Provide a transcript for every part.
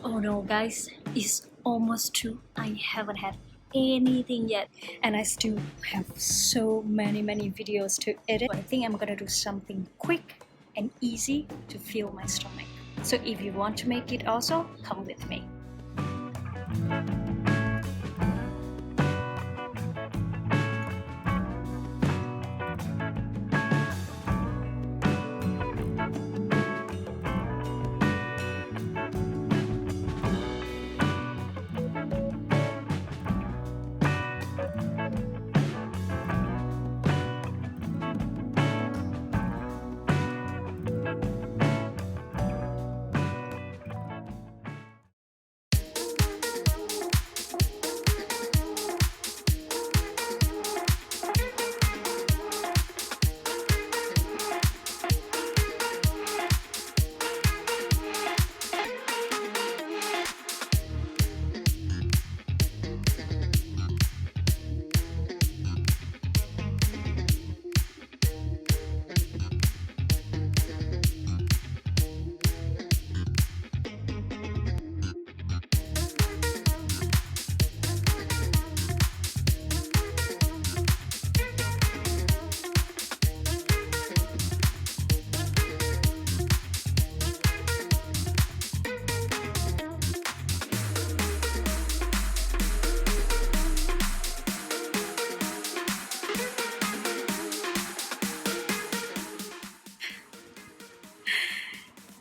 Oh no guys, it's almost 2. I haven't had anything yet and I still have so many videos to edit. I think I'm gonna do something quick and easy to fill my stomach. So if you want to make it also, come with me.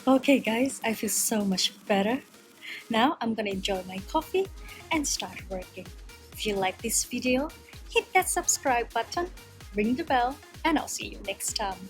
Okay guys, I feel so much better. Now I'm gonna enjoy my coffee and start working. If you like this video, hit that subscribe button, ring the bell, and I'll see you next time.